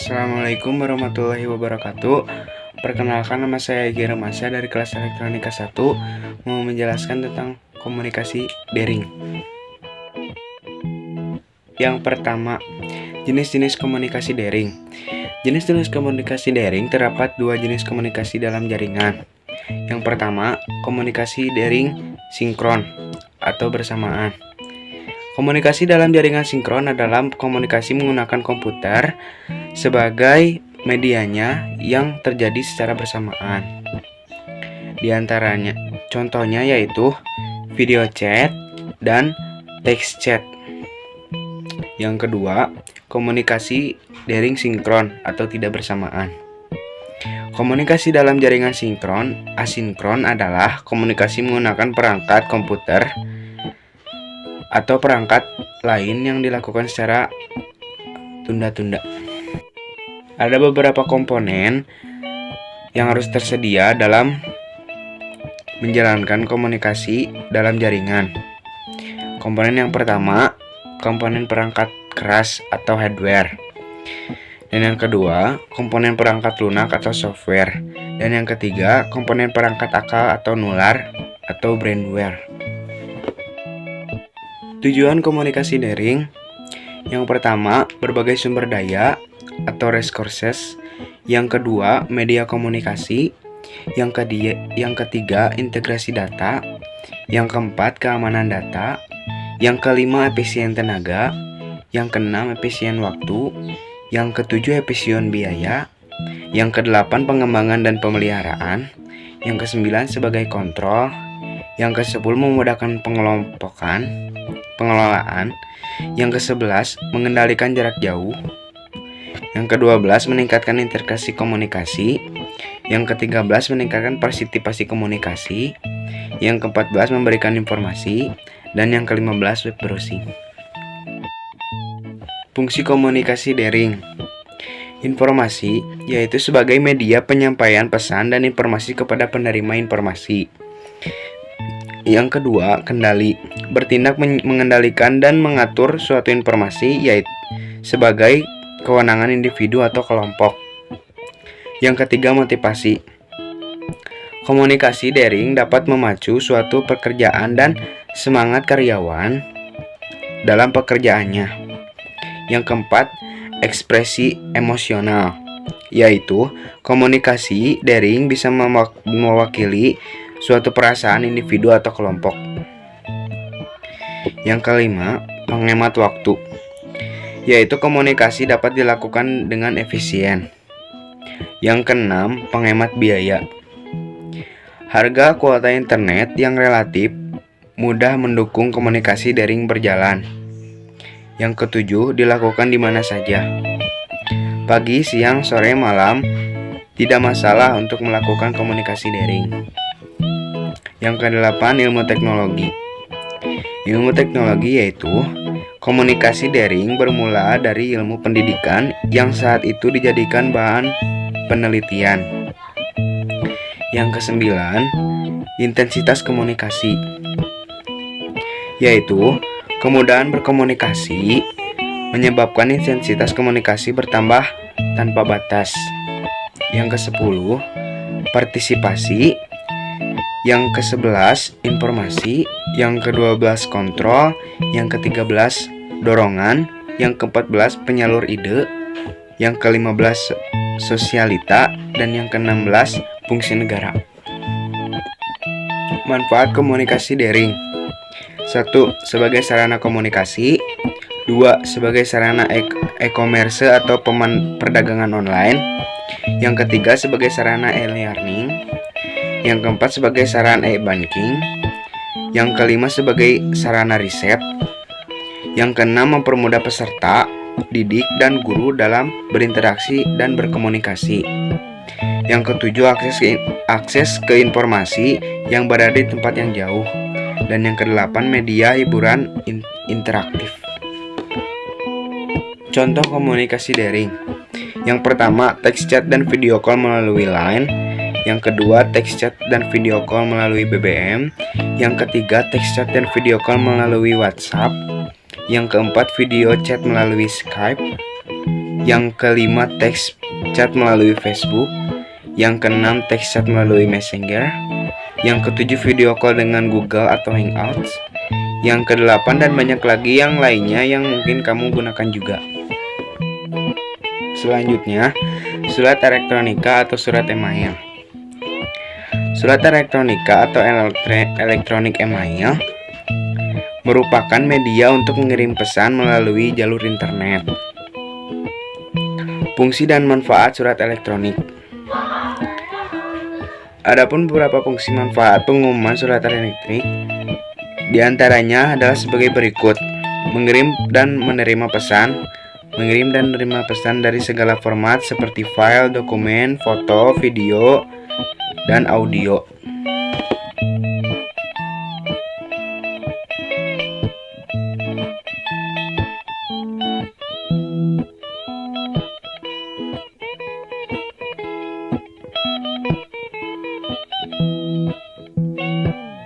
Assalamualaikum warahmatullahi wabarakatuh. Perkenalkan, nama saya Egy Ramasya dari kelas Elektronika 1, mau menjelaskan tentang komunikasi daring. Yang pertama, jenis-jenis komunikasi daring. Jenis-jenis komunikasi daring terdapat dua jenis komunikasi dalam jaringan. Yang pertama, komunikasi daring sinkron atau bersamaan. Komunikasi dalam jaringan sinkron adalah komunikasi menggunakan komputer sebagai medianya yang terjadi secara bersamaan. Di antaranya, contohnya yaitu video chat dan text chat. Yang kedua, komunikasi daring sinkron atau tidak bersamaan. Komunikasi dalam jaringan sinkron, asinkron adalah komunikasi menggunakan perangkat komputer atau perangkat lain yang dilakukan secara tunda-tunda. Ada beberapa komponen yang harus tersedia dalam menjalankan komunikasi dalam jaringan. Komponen yang pertama, komponen perangkat keras atau hardware. Dan yang kedua, komponen perangkat lunak atau software. Dan yang ketiga, komponen perangkat akal atau nular atau brainware. Tujuan komunikasi daring: yang pertama, berbagai sumber daya atau resources. Yang kedua, media komunikasi. Yang ketiga, integrasi data. Yang keempat, keamanan data. Yang kelima, efisien tenaga. Yang keenam, efisien waktu. Yang ketujuh, efisien biaya. Yang kedelapan, pengembangan dan pemeliharaan. Yang kesembilan, sebagai kontrol. Yang kesepuluh, memudahkan pengelolaan. Yang ke-11, mengendalikan jarak jauh. Yang ke-12, meningkatkan integrasi komunikasi. Yang ke-13, meningkatkan partisipasi komunikasi. Yang ke-14, memberikan informasi. Dan yang ke-15, web browsing. Fungsi komunikasi daring: informasi, yaitu sebagai media penyampaian pesan dan informasi kepada penerima informasi. Yang kedua, kendali, bertindak mengendalikan dan mengatur suatu informasi, yaitu sebagai kewenangan individu atau kelompok. Yang ketiga, motivasi. Komunikasi daring dapat memacu suatu pekerjaan dan semangat karyawan dalam pekerjaannya. Yang keempat, ekspresi emosional, yaitu komunikasi daring bisa mewakili suatu perasaan individu atau kelompok. Yang kelima, menghemat waktu, yaitu komunikasi dapat dilakukan dengan efisien. Yang keenam, penghemat biaya. Harga kuota internet yang relatif mudah mendukung komunikasi daring berjalan. Yang ketujuh, dilakukan di mana saja. Pagi, siang, sore, malam, tidak masalah untuk melakukan komunikasi daring. Yang kedelapan, ilmu teknologi. Ilmu teknologi yaitu komunikasi daring bermula dari ilmu pendidikan yang saat itu dijadikan bahan penelitian. Yang kesembilan, intensitas komunikasi, yaitu kemudahan berkomunikasi menyebabkan intensitas komunikasi bertambah tanpa batas. Yang ke-10, partisipasi. Yang ke-11, informasi. Yang ke-12, kontrol. Yang ke-13, dorongan. Yang ke-14, penyalur ide. Yang ke-15, sosialita. Dan yang ke-16, fungsi negara. Manfaat komunikasi daring: 1. Sebagai sarana komunikasi. 2. Sebagai sarana e-commerce atau perdagangan online. Yang ketiga, sebagai sarana e-learning. Yang keempat, sebagai sarana e-banking. Yang kelima, sebagai sarana riset. Yang keenam, mempermudah peserta didik dan guru dalam berinteraksi dan berkomunikasi. Yang ketujuh, akses ke informasi yang berada di tempat yang jauh. Dan yang kedelapan, media hiburan interaktif. Contoh komunikasi daring: yang pertama, text chat dan video call melalui Line. Yang kedua, text chat dan video call melalui BBM. Yang ketiga, text chat dan video call melalui WhatsApp. Yang keempat, video chat melalui Skype. Yang kelima, teks chat melalui Facebook. Yang keenam, teks chat melalui Messenger. Yang ketujuh, video call dengan Google atau Hangouts. Yang kedelapan dan banyak lagi yang lainnya yang mungkin kamu gunakan juga. Selanjutnya, surat elektronika atau surat email. Surat elektronika atau elektronik email merupakan media untuk mengirim pesan melalui jalur internet. Fungsi dan manfaat surat elektronik. Adapun beberapa fungsi manfaat pengumuman surat elektronik, diantaranya adalah sebagai berikut: mengirim dan menerima pesan, mengirim dan menerima pesan dari segala format seperti file, dokumen, foto, video, dan audio.